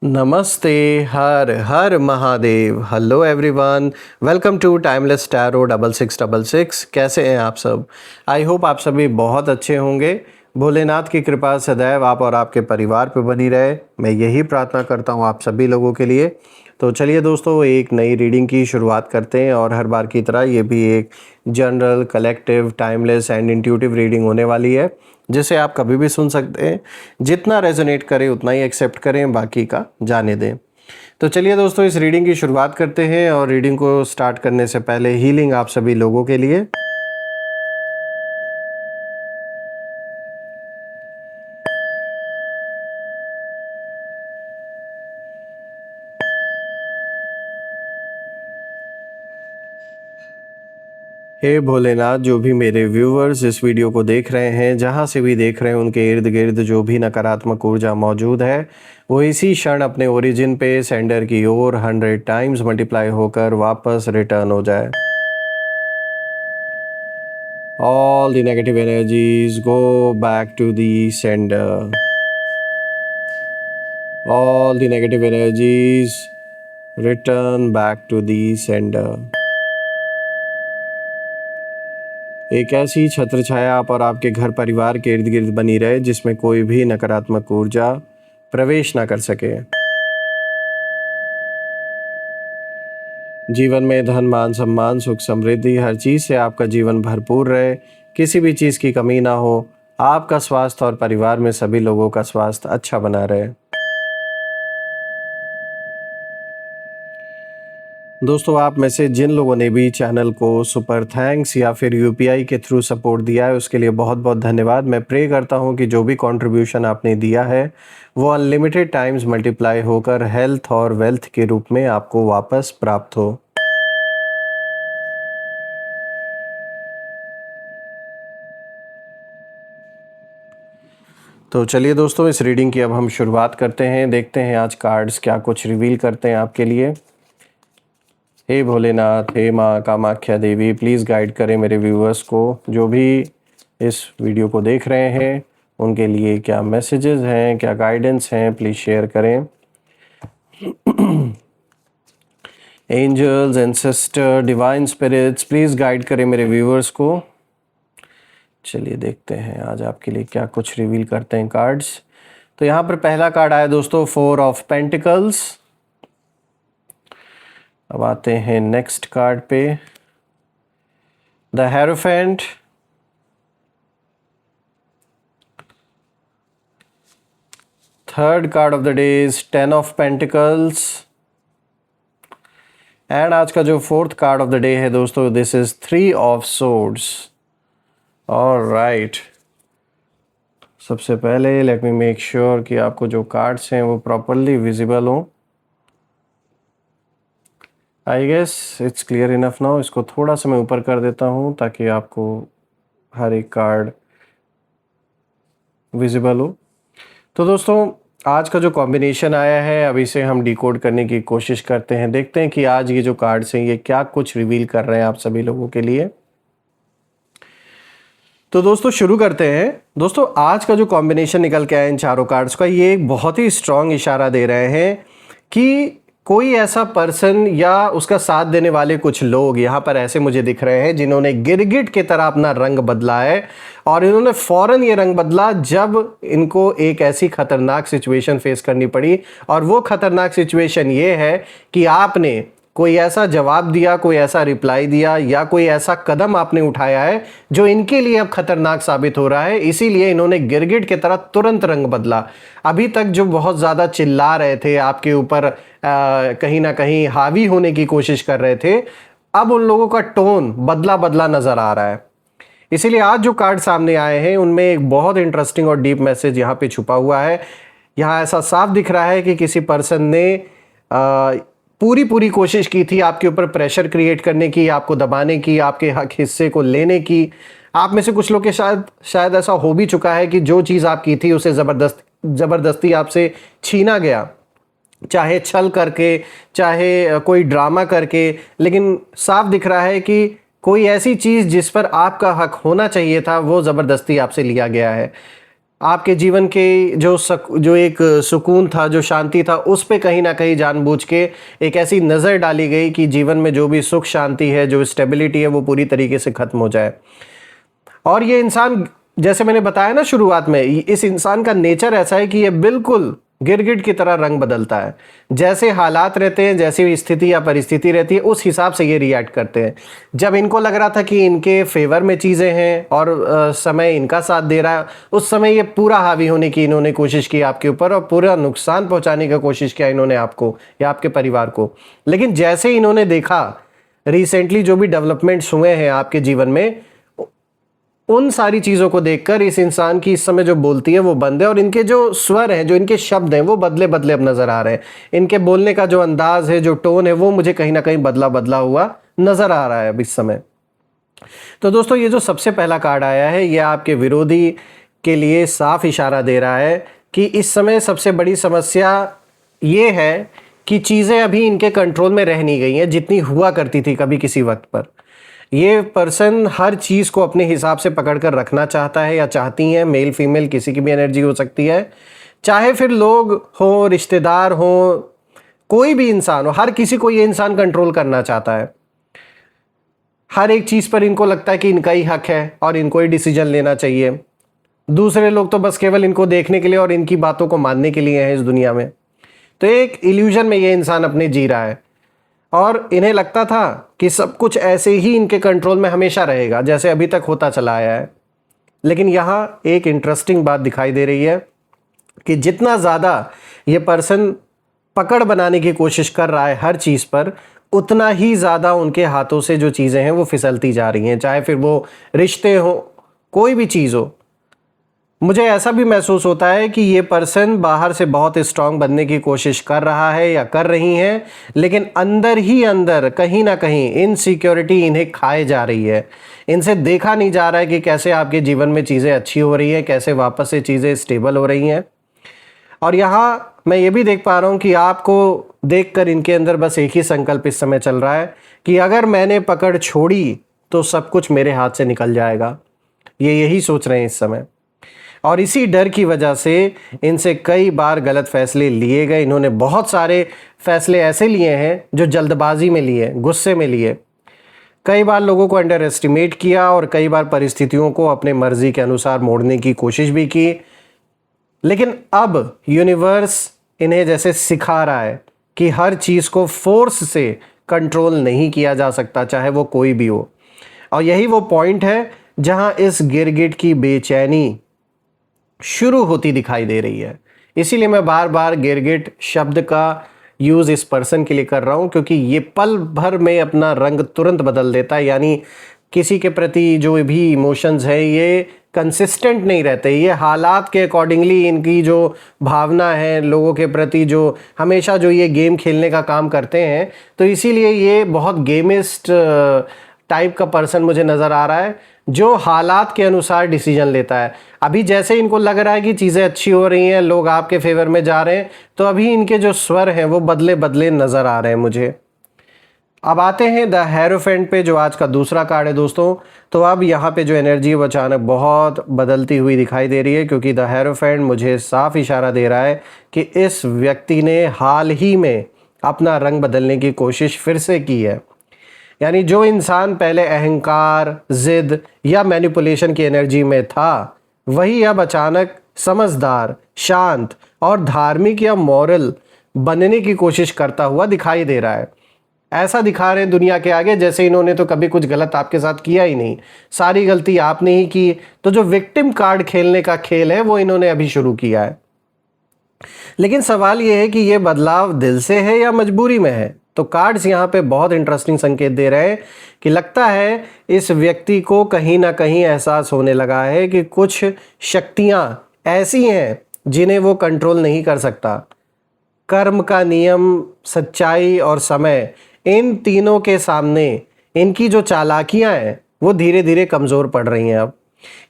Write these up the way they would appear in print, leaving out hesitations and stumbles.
नमस्ते। हर हर Mahadev. Hello everyone, welcome to timeless tarot 6666। कैसे हैं आप सब? आई होप आप सभी बहुत अच्छे होंगे। भोलेनाथ की कृपा सदैव आप और आपके परिवार पर बनी रहे, मैं यही प्रार्थना करता हूँ आप सभी लोगों के लिए। तो चलिए दोस्तों, एक नई रीडिंग की शुरुआत करते हैं और हर बार की तरह ये भी एक general, collective, timeless and intuitive reading होने वाली है, जिसे आप कभी भी सुन सकते हैं। जितना रेजोनेट करे उतना ही एक्सेप्ट करें, बाकी का जाने दें। तो चलिए दोस्तों, इस रीडिंग की शुरुआत करते हैं और रीडिंग को स्टार्ट करने से पहले हीलिंग आप सभी लोगों के लिए। हे भोलेनाथ, जो भी मेरे व्यूवर्स इस वीडियो को देख रहे हैं, जहाँ से भी देख रहे हैं, उनके इर्द गिर्द जो भी नकारात्मक ऊर्जा मौजूद है वो इसी क्षण अपने ओरिजिन पे सेंडर की ओर 100 टाइम्स मल्टीप्लाई होकर वापस रिटर्न हो जाए। All the negative energies go back to the sender. All the negative energies return back to the sender. एक ऐसी छत्र छाया आप और आपके घर परिवार के इर्द गिर्द बनी रहे जिसमें कोई भी नकारात्मक ऊर्जा प्रवेश ना कर सके। जीवन में धन, मान, सम्मान, सुख, समृद्धि, हर चीज से आपका जीवन भरपूर रहे, किसी भी चीज की कमी ना हो। आपका स्वास्थ्य और परिवार में सभी लोगों का स्वास्थ्य अच्छा बना रहे। दोस्तों, आप में से जिन लोगों ने भी चैनल को सुपर थैंक्स या फिर यूपीआई के थ्रू सपोर्ट दिया है, उसके लिए बहुत बहुत धन्यवाद। मैं प्रे करता हूं कि जो भी कंट्रीब्यूशन आपने दिया है वो अनलिमिटेड टाइम्स मल्टीप्लाई होकर हेल्थ और वेल्थ के रूप में आपको वापस प्राप्त हो। तो चलिए दोस्तों, इस रीडिंग की अब हम शुरुआत करते हैं। देखते हैं आज कार्ड्स क्या कुछ रिवील करते हैं आपके लिए। हे भोलेनाथ, हे माँ कामाख्या देवी, प्लीज़ गाइड करें मेरे व्यूअर्स को, जो भी इस वीडियो को देख रहे हैं उनके लिए क्या मैसेजेस हैं, क्या गाइडेंस हैं, प्लीज़ शेयर करें। Angels, ancestor, divine spirits, please guide करें मेरे व्यूअर्स को। चलिए देखते हैं आज आपके लिए क्या कुछ रिवील करते हैं कार्ड्स। तो यहाँ पर पहला कार्ड आया दोस्तों, 4 ऑफ पेंटिकल्स। अब आते हैं नेक्स्ट कार्ड पे, the hierophant. Third card of the day is 10 of pentacles. And आज का जो fourth card of the day है दोस्तों, this is 3 of swords. Alright, सबसे पहले लेट मी मेक श्योर कि आपको जो कार्ड्स हैं वो प्रॉपरली विजिबल हों। I guess it's clear enough now. इसको थोड़ा सा मैं ऊपर कर देता हूँ ताकि आपको हर एक कार्ड विजिबल हो। तो दोस्तों, आज का जो कॉम्बिनेशन आया है, अभी से हम डिकोड करने की कोशिश करते हैं। देखते हैं कि आज ये जो कार्ड्स हैं ये क्या कुछ रिवील कर रहे हैं आप सभी लोगों के लिए। तो दोस्तों शुरू करते हैं। दोस्तों, आज का जो कॉम्बिनेशन निकल के आया इन चारों कार्ड्स का, ये एक बहुत ही स्ट्रांग इशारा दे रहे हैं कि कोई ऐसा पर्सन या उसका साथ देने वाले कुछ लोग यहाँ पर ऐसे मुझे दिख रहे हैं जिन्होंने गिरगिट की तरह अपना रंग बदला है। और इन्होंने फौरन ये रंग बदला जब इनको एक ऐसी खतरनाक सिचुएशन फेस करनी पड़ी। और वो खतरनाक सिचुएशन ये है कि आपने कोई ऐसा जवाब दिया, कोई ऐसा रिप्लाई दिया या कोई ऐसा कदम आपने उठाया है जो इनके लिए अब खतरनाक साबित हो रहा है। इसीलिए इन्होंने गिरगिट की तरह तुरंत रंग बदला। अभी तक जो बहुत ज़्यादा चिल्ला रहे थे आपके ऊपर, कहीं ना कहीं हावी होने की कोशिश कर रहे थे, अब उन लोगों का टोन बदला बदला नजर आ रहा है। इसीलिए आज जो कार्ड सामने आए हैं उनमें एक बहुत इंटरेस्टिंग और डीप मैसेज यहाँ पे छुपा हुआ है। यहाँ ऐसा साफ दिख रहा है कि किसी पर्सन ने पूरी कोशिश की थी आपके ऊपर प्रेशर क्रिएट करने की, आपको दबाने की, आपके हक हिस्से को लेने की। आप में से कुछ लोग के शायद ऐसा हो भी चुका है कि जो चीज़ आप की थी उसे ज़बरदस्ती आपसे छीना गया, चाहे छल करके, चाहे कोई ड्रामा करके। लेकिन साफ दिख रहा है कि कोई ऐसी चीज़ जिस पर आपका हक होना चाहिए था वो ज़बरदस्ती आपसे लिया गया है। आपके जीवन के जो एक सुकून था, जो शांति था, उस पे कहीं ना कहीं जानबूझ के एक ऐसी नज़र डाली गई कि जीवन में जो भी सुख शांति है, जो स्टेबिलिटी है, वो पूरी तरीके से ख़त्म हो जाए। और ये इंसान, जैसे मैंने बताया ना शुरुआत में, इस इंसान का नेचर ऐसा है कि ये बिल्कुल गिरगिट की तरह रंग बदलता है। जैसे हालात रहते हैं, जैसी स्थिति या परिस्थिति रहती है, उस हिसाब से ये रिएक्ट करते हैं। जब इनको लग रहा था कि इनके फेवर में चीज़ें हैं और समय इनका साथ दे रहा है, उस समय ये पूरा हावी होने की इन्होंने कोशिश की आपके ऊपर और पूरा नुकसान पहुंचाने का कोशिश किया इन्होंने आपको या आपके परिवार को। लेकिन जैसे इन्होंने देखा रिसेंटली जो भी डेवलपमेंट्स हुए हैं आपके जीवन में, उन सारी चीज़ों को देखकर इस इंसान की इस समय जो बोलती है वो बंद है, और इनके जो स्वर हैं, जो इनके शब्द हैं, वो बदले बदले अब नज़र आ रहे हैं। इनके बोलने का जो अंदाज है, जो टोन है, वो मुझे कहीं ना कहीं बदला बदला हुआ नज़र आ रहा है अब इस समय। तो दोस्तों, ये जो सबसे पहला कार्ड आया है, ये आपके विरोधी के लिए साफ इशारा दे रहा है कि इस समय सबसे बड़ी समस्या ये है कि चीज़ें अभी इनके कंट्रोल में रह नहीं गई हैं जितनी हुआ करती थी कभी किसी वक्त पर। ये पर्सन हर चीज़ को अपने हिसाब से पकड़ कर रखना चाहता है या चाहती हैं, मेल फीमेल किसी की भी एनर्जी हो सकती है, चाहे फिर लोग हो, रिश्तेदार हो, कोई भी इंसान हो, हर किसी को ये इंसान कंट्रोल करना चाहता है। हर एक चीज़ पर इनको लगता है कि इनका ही हक है और इनको ही डिसीजन लेना चाहिए। दूसरे लोग तो बस केवल इनको देखने के लिए और इनकी बातों को मानने के लिए हैं इस दुनिया में। तो एक इल्यूजन में ये इंसान अपने जी रहा है और इन्हें लगता था कि सब कुछ ऐसे ही इनके कंट्रोल में हमेशा रहेगा जैसे अभी तक होता चला आया है। लेकिन यहाँ एक इंटरेस्टिंग बात दिखाई दे रही है कि जितना ज़्यादा ये पर्सन पकड़ बनाने की कोशिश कर रहा है हर चीज़ पर, उतना ही ज़्यादा उनके हाथों से जो चीज़ें हैं वो फिसलती जा रही हैं, चाहे फिर वो रिश्ते हो, कोई भी चीज़ हो। मुझे ऐसा भी महसूस होता है कि ये पर्सन बाहर से बहुत स्ट्रांग बनने की कोशिश कर रहा है या कर रही हैं, लेकिन अंदर ही अंदर कहीं ना कहीं इनसिक्योरिटी इन्हें खाए जा रही है। इनसे देखा नहीं जा रहा है कि कैसे आपके जीवन में चीज़ें अच्छी हो रही हैं, कैसे वापस से चीज़ें स्टेबल हो रही हैं। और यहाँ मैं ये भी देख पा रहा हूँ कि आपको देखकर इनके अंदर बस एक ही संकल्प इस समय चल रहा है कि अगर मैंने पकड़ छोड़ी तो सब कुछ मेरे हाथ से निकल जाएगा। ये यही सोच रहे हैं इस समय, और इसी डर की वजह से इनसे कई बार गलत फैसले लिए गए। इन्होंने बहुत सारे फैसले ऐसे लिए हैं जो जल्दबाजी में लिए, गुस्से में लिए, कई बार लोगों को अंडर एस्टिमेट किया और कई बार परिस्थितियों को अपने मर्जी के अनुसार मोड़ने की कोशिश भी की। लेकिन अब यूनिवर्स इन्हें जैसे सिखा रहा है कि हर चीज़ को फोर्स से कंट्रोल नहीं किया जा सकता, चाहे वो कोई भी हो। और यही वो पॉइंट है जहां इस गिरगिट की बेचैनी शुरू होती दिखाई दे रही है। इसीलिए मैं बार बार गिरगिट शब्द का यूज़ इस पर्सन के लिए कर रहा हूँ, क्योंकि ये पल भर में अपना रंग तुरंत बदल देता है। यानी किसी के प्रति जो भी इमोशंस है ये कंसिस्टेंट नहीं रहते, ये हालात के अकॉर्डिंगली इनकी जो भावना है लोगों के प्रति, जो हमेशा जो ये गेम खेलने का काम करते हैं, तो इसीलिए ये बहुत गेमिस्ट टाइप का पर्सन मुझे नज़र आ रहा है जो हालात के अनुसार डिसीजन लेता है। अभी जैसे इनको लग रहा है कि चीज़ें अच्छी हो रही हैं, लोग आपके फेवर में जा रहे हैं, तो अभी इनके जो स्वर हैं वो बदले बदले नज़र आ रहे हैं मुझे। अब आते हैं द हेरोफेंट पे, जो आज का दूसरा कार्ड है दोस्तों। तो अब यहाँ पे जो एनर्जी है वो अचानक बहुत बदलती हुई दिखाई दे रही है, क्योंकि द हेरोफेंट मुझे साफ इशारा दे रहा है कि इस व्यक्ति ने हाल ही में अपना रंग बदलने की कोशिश फिर से की है। यानी जो इंसान पहले अहंकार, जिद या मैनिपुलेशन की एनर्जी में था, वही अब अचानक समझदार, शांत और धार्मिक या मॉरल बनने की कोशिश करता हुआ दिखाई दे रहा है। ऐसा दिखा रहे हैं दुनिया के आगे जैसे इन्होंने तो कभी कुछ गलत आपके साथ किया ही नहीं, सारी गलती आपने ही की। तो जो विक्टिम कार्ड खेलने का खेल है वो इन्होंने अभी शुरू किया है। लेकिन सवाल ये है कि ये बदलाव दिल से है या मजबूरी में है। तो कार्ड्स यहाँ पे बहुत इंटरेस्टिंग संकेत दे रहे हैं कि लगता है इस व्यक्ति को कहीं ना कहीं एहसास होने लगा है कि कुछ शक्तियाँ ऐसी हैं जिन्हें वो कंट्रोल नहीं कर सकता। कर्म का नियम, सच्चाई और समय, इन तीनों के सामने इनकी जो चालाकियाँ हैं वो धीरे धीरे कमज़ोर पड़ रही हैं अब।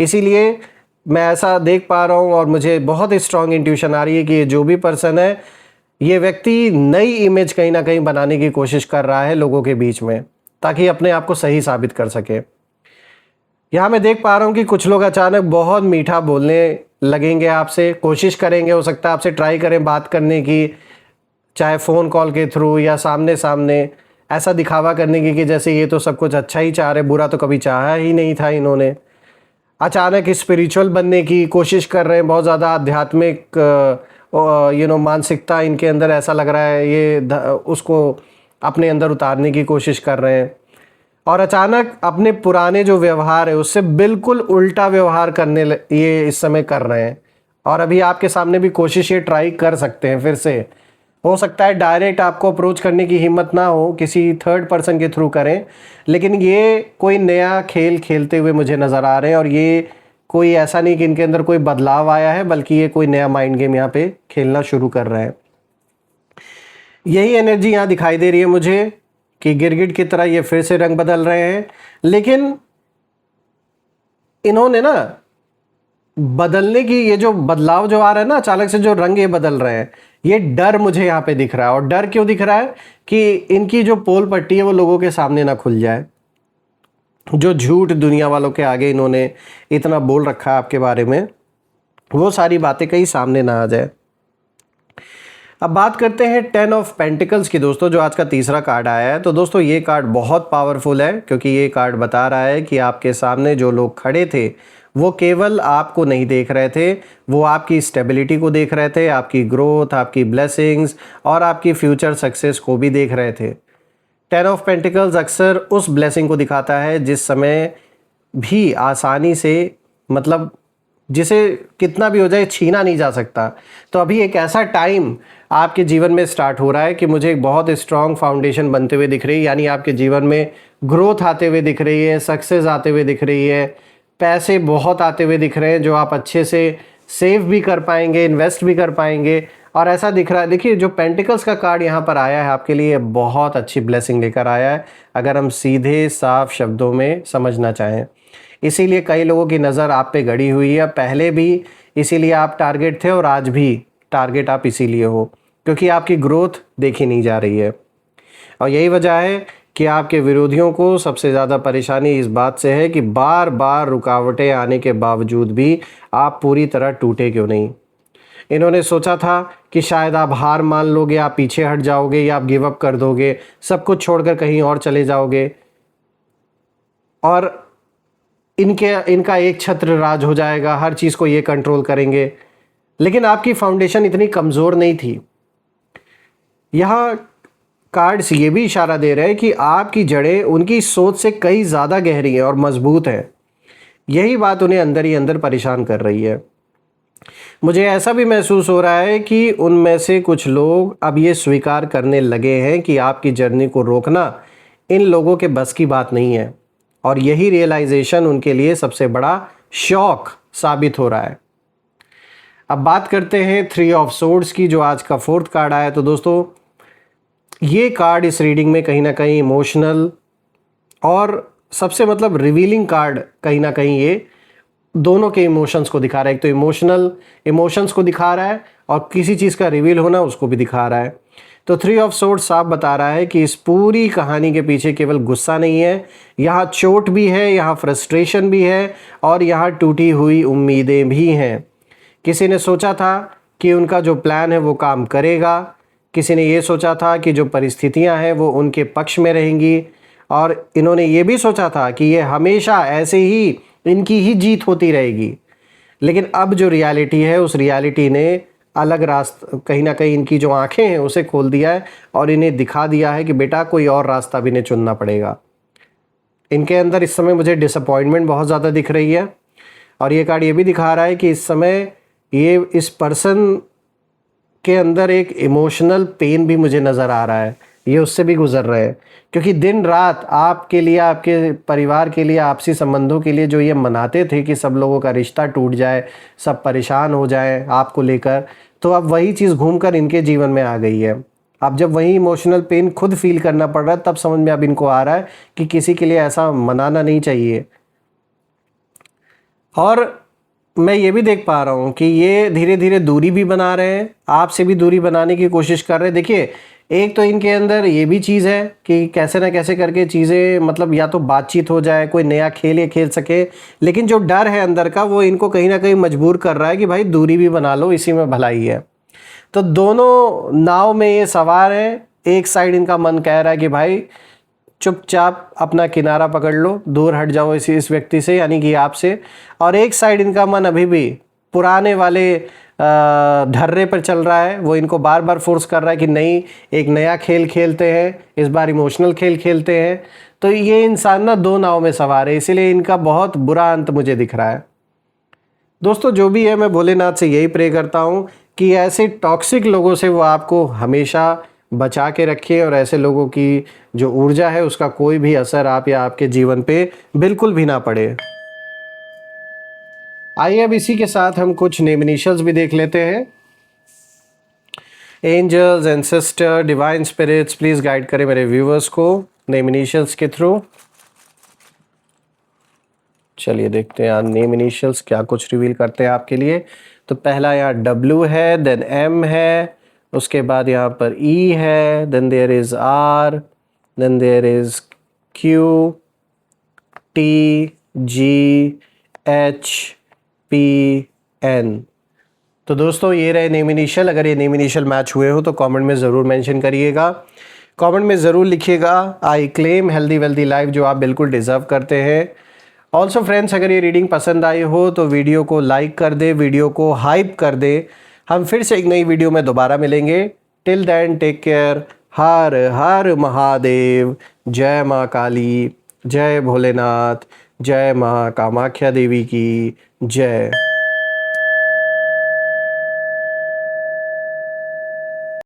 इसीलिए मैं ऐसा देख पा रहा हूँ और मुझे बहुत स्ट्रॉन्ग इंट्यूशन आ रही है कि ये जो भी पर्सन है, ये व्यक्ति नई इमेज कहीं ना कहीं बनाने की कोशिश कर रहा है लोगों के बीच में, ताकि अपने आप को सही साबित कर सके। यहाँ मैं देख पा रहा हूँ कि कुछ लोग अचानक बहुत मीठा बोलने लगेंगे आपसे, कोशिश करेंगे, हो सकता है आपसे ट्राई करें बात करने की, चाहे फ़ोन कॉल के थ्रू या सामने सामने, ऐसा दिखावा करने की कि जैसे ये तो सब कुछ अच्छा ही चाह रहे, बुरा तो कभी चाहा ही नहीं था इन्होंने। अचानक स्पिरिचुअल बनने की कोशिश कर रहे हैं, बहुत ज़्यादा आध्यात्मिक मानसिकता इनके अंदर, ऐसा लग रहा है ये उसको अपने अंदर उतारने की कोशिश कर रहे हैं। और अचानक अपने पुराने जो व्यवहार है उससे बिल्कुल उल्टा व्यवहार करने ये इस समय कर रहे हैं। और अभी आपके सामने भी कोशिश ये ट्राई कर सकते हैं फिर से। हो सकता है डायरेक्ट आपको अप्रोच करने की हिम्मत ना हो, किसी थर्ड पर्सन के थ्रू करें, लेकिन ये कोई नया खेल खेलते हुए मुझे नज़र आ रहे हैं। और ये कोई ऐसा नहीं कि इनके अंदर कोई बदलाव आया है, बल्कि ये कोई नया माइंड गेम यहाँ पे खेलना शुरू कर रहे हैं। यही एनर्जी यहाँ दिखाई दे रही है मुझे कि गिरगिट की तरह ये फिर से रंग बदल रहे हैं। लेकिन इन्होंने ना बदलने की, ये जो बदलाव जो आ रहा है ना, अचानक से जो रंग ये बदल रहे हैं, ये डर मुझे यहाँ पे दिख रहा है। और डर क्यों दिख रहा है कि इनकी जो पोल पट्टी है वो लोगों के सामने ना खुल जाए। जो झूठ दुनिया वालों के आगे इन्होंने इतना बोल रखा है आपके बारे में, वो सारी बातें कहीं सामने ना आ जाए। अब बात करते हैं 10 ऑफ पेंटिकल्स की दोस्तों, जो आज का तीसरा कार्ड आया है। तो दोस्तों ये कार्ड बहुत पावरफुल है, क्योंकि ये कार्ड बता रहा है कि आपके सामने जो लोग खड़े थे वो केवल आपको नहीं देख रहे थे, वो आपकी स्टेबिलिटी को देख रहे थे, आपकी ग्रोथ, आपकी ब्लेसिंग्स और आपकी फ्यूचर सक्सेस को भी देख रहे थे। 10 ऑफ पेंटिकल्स अक्सर उस ब्लेसिंग को दिखाता है जिस समय भी आसानी से, मतलब जिसे कितना भी हो जाए छीना नहीं जा सकता। तो अभी एक ऐसा टाइम आपके जीवन में स्टार्ट हो रहा है कि मुझे एक बहुत स्ट्रॉन्ग फाउंडेशन बनते हुए दिख रही है, यानी आपके जीवन में ग्रोथ आते हुए दिख रही है, सक्सेस आते हुए दिख रही है, पैसे बहुत आते हुए दिख रहे हैं जो आप अच्छे से सेव भी कर पाएंगे, इन्वेस्ट भी कर पाएंगे। और ऐसा दिख रहा है, देखिए जो पेंटिकल्स का कार्ड यहाँ पर आया है आपके लिए बहुत अच्छी ब्लेसिंग लेकर आया है, अगर हम सीधे साफ शब्दों में समझना चाहें। इसीलिए कई लोगों की नज़र आप पे गड़ी हुई है, पहले भी इसीलिए आप टारगेट थे और आज भी टारगेट आप इसीलिए हो, क्योंकि आपकी ग्रोथ देखी नहीं जा रही है। और यही वजह है कि आपके विरोधियों को सबसे ज़्यादा परेशानी इस बात से है कि बार बार रुकावटें आने के बावजूद भी आप पूरी तरह टूटे क्यों नहीं। इन्होंने सोचा था कि शायद आप हार मान लोगे, आप पीछे हट जाओगे या आप गिव अप कर दोगे, सब कुछ छोड़कर कहीं और चले जाओगे और इनका एक छत्र राज हो जाएगा, हर चीज़ को ये कंट्रोल करेंगे। लेकिन आपकी फाउंडेशन इतनी कमज़ोर नहीं थी। यहाँ कार्ड्स ये भी इशारा दे रहे हैं कि आपकी जड़ें उनकी सोच से कई ज़्यादा गहरी हैं और मजबूत हैं। यही बात उन्हें अंदर ही अंदर परेशान कर रही है। मुझे ऐसा भी महसूस हो रहा है कि उनमें से कुछ लोग अब ये स्वीकार करने लगे हैं कि आपकी जर्नी को रोकना इन लोगों के बस की बात नहीं है, और यही रियलाइजेशन उनके लिए सबसे बड़ा शॉक साबित हो रहा है। अब बात करते हैं 3 ऑफ सोर्ड्स की, जो आज का 4th कार्ड आया। तो दोस्तों ये कार्ड इस रीडिंग में कहीं ना कहीं इमोशनल और सबसे मतलब रिवीलिंग कार्ड, कहीं ना कहीं ये दोनों के इमोशंस को दिखा रहा है। एक तो इमोशंस को दिखा रहा है और किसी चीज़ का रिवील होना उसको भी दिखा रहा है। तो 3 ऑफ सोर्ड्स साफ बता रहा है कि इस पूरी कहानी के पीछे केवल गुस्सा नहीं है, यहाँ चोट भी है, यहाँ फ्रस्ट्रेशन भी है और यहाँ टूटी हुई उम्मीदें भी हैं। किसी ने सोचा था कि उनका जो प्लान है वो काम करेगा, किसी ने ये सोचा था कि जो परिस्थितियाँ हैं वो उनके पक्ष में रहेंगी, और इन्होंने ये भी सोचा था कि ये हमेशा ऐसे ही इनकी ही जीत होती रहेगी। लेकिन अब जो रियलिटी है उस रियलिटी ने अलग रास्ता, कहीं ना कहीं इनकी जो आंखें हैं उसे खोल दिया है और इन्हें दिखा दिया है कि बेटा कोई और रास्ता भी इन्हें चुनना पड़ेगा। इनके अंदर इस समय मुझे डिसअपॉइंटमेंट बहुत ज़्यादा दिख रही है, और ये कार्ड ये भी दिखा रहा है कि इस समय ये इस पर्सन के अंदर एक इमोशनल पेन भी मुझे नज़र आ रहा है, ये उससे भी गुजर रहे हैं। क्योंकि दिन रात आपके लिए, आपके परिवार के लिए, आपसी संबंधों के लिए जो ये मनाते थे कि सब लोगों का रिश्ता टूट जाए, सब परेशान हो जाए आपको लेकर, तो अब वही चीज़ घूमकर इनके जीवन में आ गई है। अब जब वही इमोशनल पेन खुद फील करना पड़ रहा है, तब समझ में अब इनको आ रहा है कि किसी के लिए ऐसा मनाना नहीं चाहिए। और मैं ये भी देख पा रहा हूँ कि ये धीरे धीरे दूरी भी बना रहे हैं, आपसे भी दूरी बनाने की कोशिश कर रहे हैं। देखिए एक तो इनके अंदर ये भी चीज़ है कि कैसे ना कैसे करके चीज़ें मतलब या तो बातचीत हो जाए, कोई नया खेल ये खेल सके, लेकिन जो डर है अंदर का वो इनको कहीं ना कहीं मजबूर कर रहा है कि भाई दूरी भी बना लो, इसी में भलाई है। तो दोनों नाव में ये सवार हैं। एक साइड इनका मन कह रहा है कि भाई चुपचाप अपना किनारा पकड़ लो, दूर हट जाओ इस व्यक्ति से, यानी कि आपसे। और एक साइड इनका मन अभी भी पुराने वाले धर्रे पर चल रहा है। वो इनको बार बार फोर्स कर रहा है कि नहीं, एक नया खेल खेलते हैं, इस बार इमोशनल खेल खेलते हैं। तो ये इंसान ना दो नाव में सवार है, इसीलिए इनका बहुत बुरा अंत मुझे दिख रहा है। दोस्तों जो भी है, मैं भोलेनाथ से यही प्रे करता हूँ कि ऐसे टॉक्सिक लोगों से वो आपको हमेशा बचा के रखे और ऐसे लोगों की जो ऊर्जा है उसका कोई भी असर आप या आपके जीवन पे बिल्कुल भी ना पड़े। आइए अब इसी के साथ हम कुछ नेम इनिशियल्स भी देख लेते हैं। Angels, ancestor, divine spirits, please guide करें मेरे व्यूअर्स को नेम इनिशियल्स के थ्रू। चलिए देखते हैं यार नेम इनिशियल्स क्या कुछ रिवील करते हैं आपके लिए। तो पहला यहाँ W है, देन M है, उसके बाद यहाँ पर E है, then there is R, then there is Q, T, G, H, P, N। तो दोस्तों ये रहे नेम इनिशियल। अगर ये नेम इनिशियल मैच हुए हो तो कमेंट में ज़रूर मेंशन करिएगा। कमेंट में ज़रूर लिखिएगा I claim healthy wealthy life, जो आप बिल्कुल डिज़र्व करते हैं। ऑल्सो फ्रेंड्स, अगर ये रीडिंग पसंद आई हो तो वीडियो को लाइक कर दे, वीडियो को हाइप कर दे। हम फिर से एक नई वीडियो में दोबारा मिलेंगे। Till then take care. हर हर महादेव। जय माँ काली, जय भोलेनाथ, जय माँ कामाख्या देवी की जय।